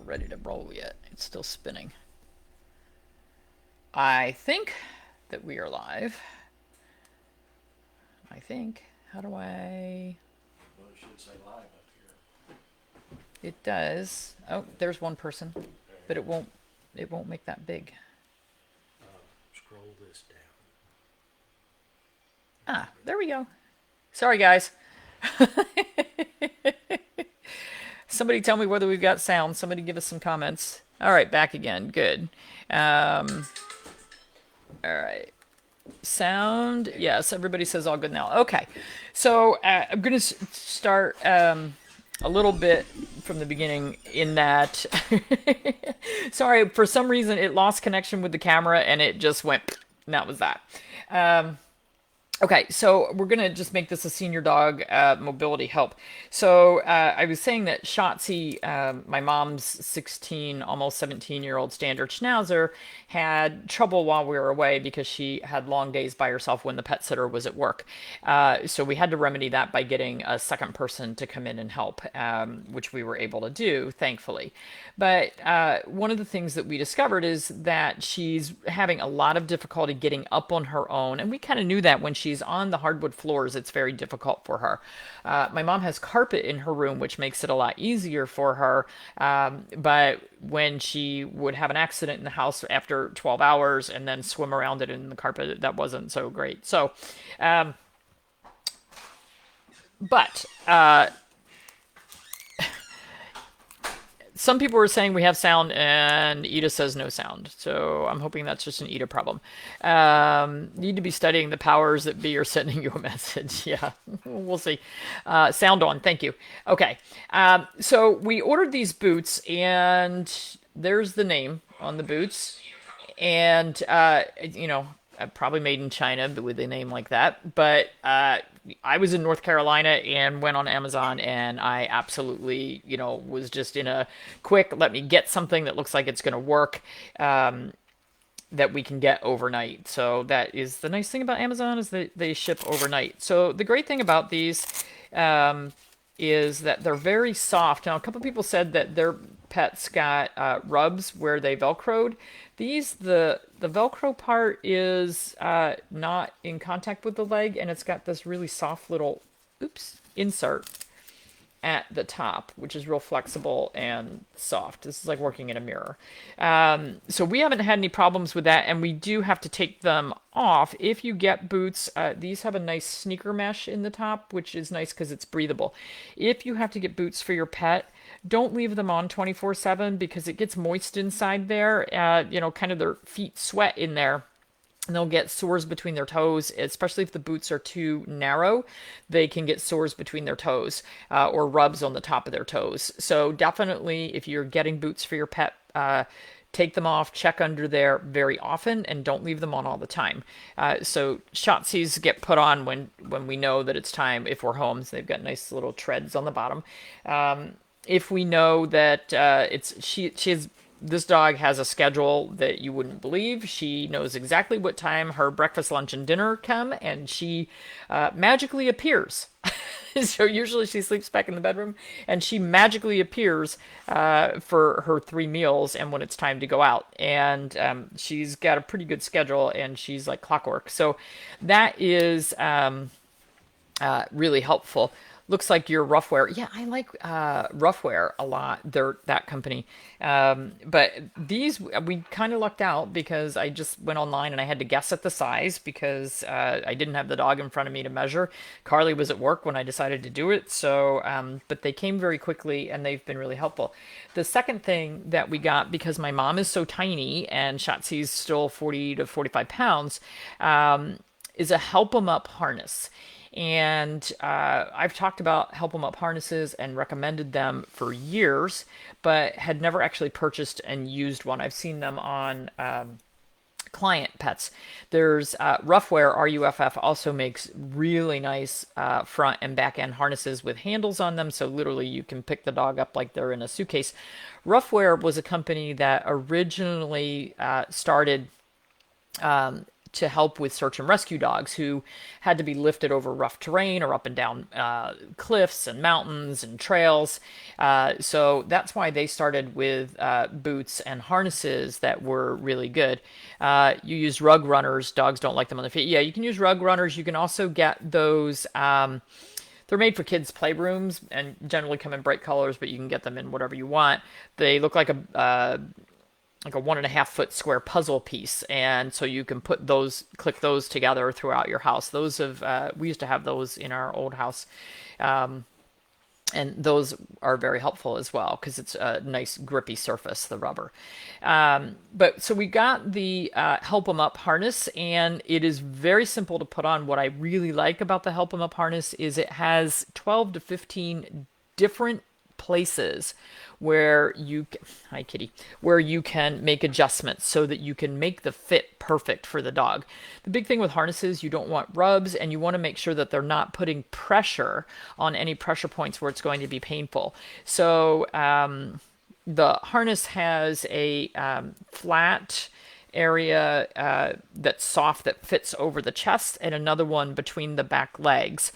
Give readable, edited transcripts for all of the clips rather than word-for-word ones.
ready to roll yet. It's still spinning. I think that we are live. I think. How do I... Well, it should say live up here. It does. Oh, there's one person, There but you it won't. It won't make that big. go. Scroll this down. Ah, there we go. Sorry, guys. Somebody tell me whether we've got sound. Somebody give us some comments. All right, back again. Good. Um, all right. Sound. Yes, everybody says all good now. Okay. So I'm going to start a little bit from the beginning in that. Sorry, for some reason it lost connection with the camera and it just went. And that was that. Um, Okay, so we're gonna just make this a senior dog mobility help. So I was saying that Shotzi, my mom's 16, almost 17-year-old standard Schnauzer, had trouble while we were away because she had long days by herself when the pet sitter was at work. So we had to remedy that by getting a second person to come in and help, which we were able to do, thankfully. But one of the things that we discovered is that she's having a lot of difficulty getting up on her own. And we kind of knew that when she's on the hardwood floors, it's very difficult for her. My mom has carpet in her room, which makes it a lot easier for her. But when she would have an accident in the house after 12 hours and then swim around it in the carpet, that wasn't so great. So, um, but some people were saying we have sound, and Ida says no sound. So I'm hoping that's just an Ida problem. Need to be studying the powers that be are sending you a message. Yeah, we'll see. Sound on. Thank you. Okay. So we ordered these boots, and there's the name on the boots. And, probably made in China but with a name like that. But I was in North Carolina and went on Amazon, and I absolutely, was just in a quick, let me get something that looks like it's going to work, that we can get overnight. So that is the nice thing about Amazon, is that they ship overnight. So the great thing about these um, is that they're very soft. Now, a couple people said that their pets got rubs where they Velcroed. The Velcro part is not in contact with the leg, and it's got this really soft little, insert at the top, which is real flexible and soft. This is like working in a mirror. So we haven't had any problems with that, and we do have to take them off. If you get boots, these have a nice sneaker mesh in the top, which is nice because it's breathable. If you have to get boots for your pet, don't leave them on 24/7 because it gets moist inside there. Kind of their feet sweat in there, and they'll get sores between their toes, especially if the boots are too narrow. They can get sores between their toes, or rubs on the top of their toes. So definitely, if you're getting boots for your pet, take them off, check under there very often, and don't leave them on all the time. So Shotsies get put on when we know that it's time, if we're home. So they've got nice little treads on the bottom. If we know that she's this dog has a schedule that you wouldn't believe. She knows exactly what time her breakfast, lunch, and dinner come, and she magically appears. So usually she sleeps back in the bedroom, and she magically appears for her 3 meals and when it's time to go out. And she's got a pretty good schedule, and she's like clockwork. So that is really helpful. Looks like your Roughwear. Yeah, I like Roughwear a lot. They're that company. But these, we kind of lucked out because I just went online and I had to guess at the size because I didn't have the dog in front of me to measure. Carly was at work when I decided to do it. So, but they came very quickly and they've been really helpful. The second thing that we got, because my mom is so tiny and Shotzi's still 40 to 45 pounds, is a Help 'em Up harness. And I've talked about Help 'em Up harnesses and recommended them for years, but had never actually purchased and used one. I've seen them on client pets. There's Roughwear, RUFF, also makes really nice front and back end harnesses with handles on them. So literally you can pick the dog up like they're in a suitcase. Roughwear was a company that originally started to help with search and rescue dogs who had to be lifted over rough terrain or up and down cliffs and mountains and trails. So that's why they started with boots and harnesses that were really good. You use rug runners. Dogs don't like them on their feet. Yeah, you can use rug runners. You can also get those. They're made for kids' playrooms and generally come in bright colors, but you can get them in whatever you want. They look like a 1.5 foot square puzzle piece, and so you can click those together throughout your house. Those have we used to have those in our old house, and those are very helpful as well because it's a nice grippy surface, the rubber. But so we got the Help 'em Up harness, and it is very simple to put on. What I really like about the Help 'em Up harness is it has 12 to 15 different places where you hi kitty, where you can make adjustments so that you can make the fit perfect for the dog. The big thing with harnesses, you don't want rubs, and you want to make sure that they're not putting pressure on any pressure points where it's going to be painful. So the harness has a flat area that's soft that fits over the chest, and another one between the back legs,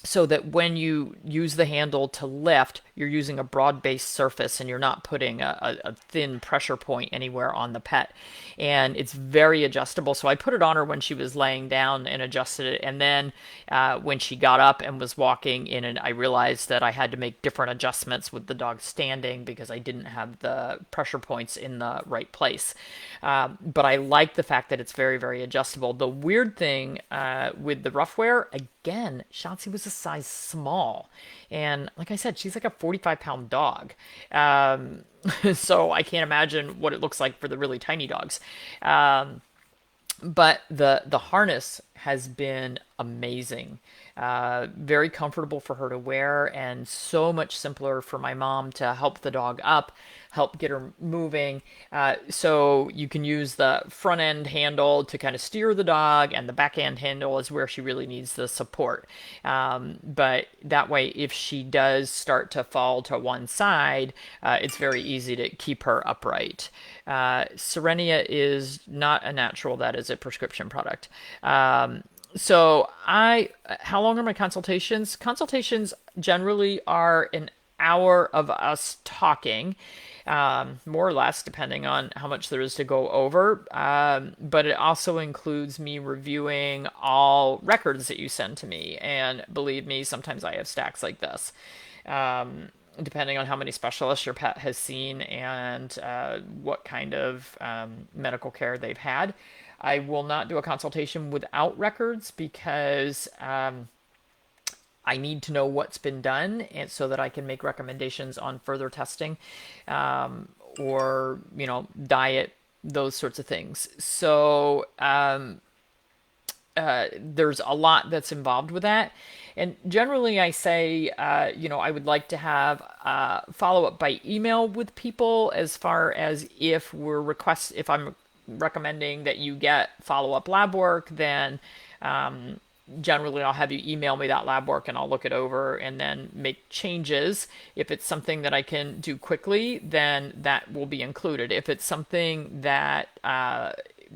so that when you use the handle to lift, you're using a broad-based surface and you're not putting a thin pressure point anywhere on the pet. And it's very adjustable. So I put it on her when she was laying down and adjusted it. And then when she got up and was walking in, and I realized that I had to make different adjustments with the dog standing because I didn't have the pressure points in the right place. But I like the fact that it's very, very adjustable. The weird thing with the rough wear, again, Shotzi was a size small. And like I said, she's like a 45-pound dog. So I can't imagine what it looks like for the really tiny dogs. But the harness has been amazing. Very comfortable for her to wear, and so much simpler for my mom to help the dog up, help get her moving. So you can use the front end handle to kind of steer the dog, and the back end handle is where she really needs the support. But that way, if she does start to fall to one side, it's very easy to keep her upright. Serenia is not a natural, that is a prescription product. How long are my consultations? Consultations generally are an hour of us talking, more or less, depending on how much there is to go over. But it also includes me reviewing all records that you send to me. And believe me, sometimes I have stacks like this. Depending on how many specialists your pet has seen and what kind of medical care they've had. I will not do a consultation without records because I need to know what's been done, and so that I can make recommendations on further testing, or diet, those sorts of things. So there's a lot that's involved with that. And generally, I say, I would like to have follow up by email with people, as far as if I'm recommending that you get follow up lab work, then generally I'll have you email me that lab work and I'll look it over and then make changes. If it's something that I can do quickly, then that will be included. If it's something that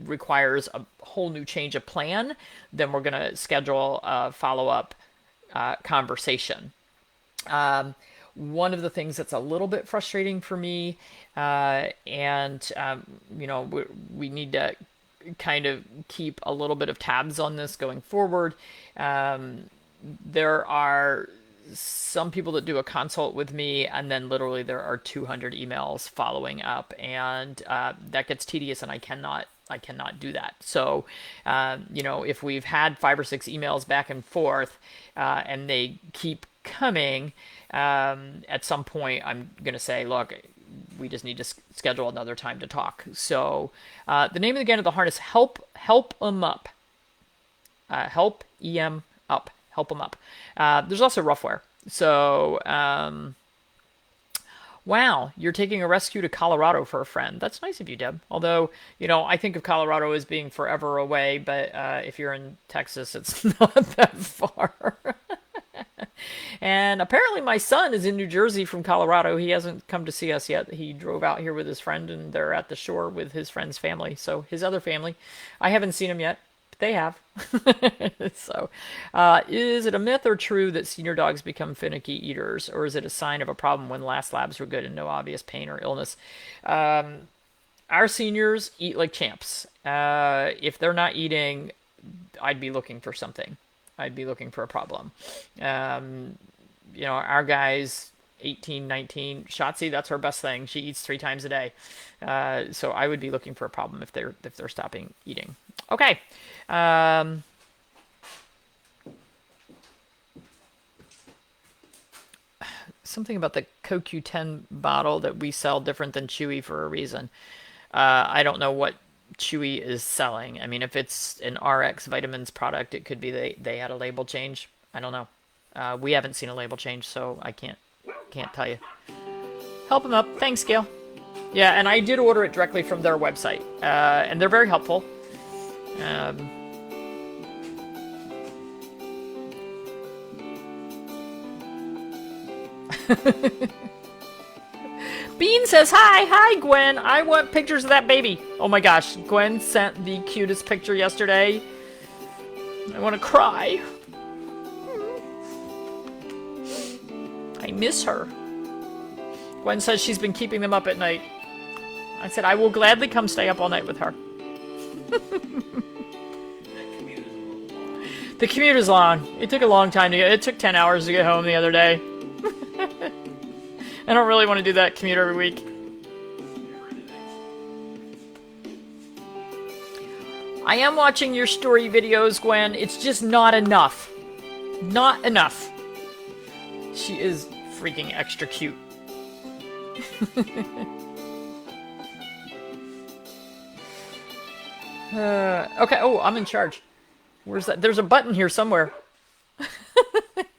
requires a whole new change of plan, then we're going to schedule a follow up conversation. One of the things that's a little bit frustrating for me, we need to kind of keep a little bit of tabs on this going forward. There are some people that do a consult with me, and then literally there are 200 emails following up, and that gets tedious, and I cannot do that. So, if we've had 5 or 6 emails back and forth, and they keep coming, at some point I'm going to say, look, we just need to schedule another time to talk. So, the name again of the harness, Help 'em Up. Help EM Up. Help 'em Up. There's also Roughwear. So, wow, you're taking a rescue to Colorado for a friend. That's nice of you, Deb. Although, I think of Colorado as being forever away, but if you're in Texas, it's not that far. And apparently my son is in New Jersey from Colorado. He hasn't come to see us yet. He drove out here with his friend, and they're at the shore with his friend's family. So his other family, I haven't seen him yet. But they have. So, is it a myth or true that senior dogs become finicky eaters, or is it a sign of a problem when last labs were good and no obvious pain or illness? Our seniors eat like champs. If they're not eating, I'd be looking for something. I'd be looking for a problem. Um, our guys, 18, 19, Shotzi, that's her best thing. She eats 3 times a day. So I would be looking for a problem if they're stopping eating. Okay. Um, Something about the CoQ10 bottle that we sell different than Chewy for a reason. I don't know what Chewy is selling. I mean, if it's an RX vitamins product, it could be they had a label change. I don't know. We haven't seen a label change, so I can't tell you. Help them up. Thanks, Gail. Yeah, and I did order it directly from their website, and they're very helpful. Um, Bean says, hi, Gwen. I want pictures of that baby. Oh my gosh, Gwen sent the cutest picture yesterday. I want to cry. I miss her. Gwen says she's been keeping them up at night. I said, I will gladly come stay up all night with her. The commute is long. It took a long time to get. It took 10 hours to get home the other day. I don't really want to do that commute every week. I am watching your story videos, Gwen. It's just not enough. Not enough. She is freaking extra cute. Okay. Oh, I'm in charge. Where's that? There's a button here somewhere.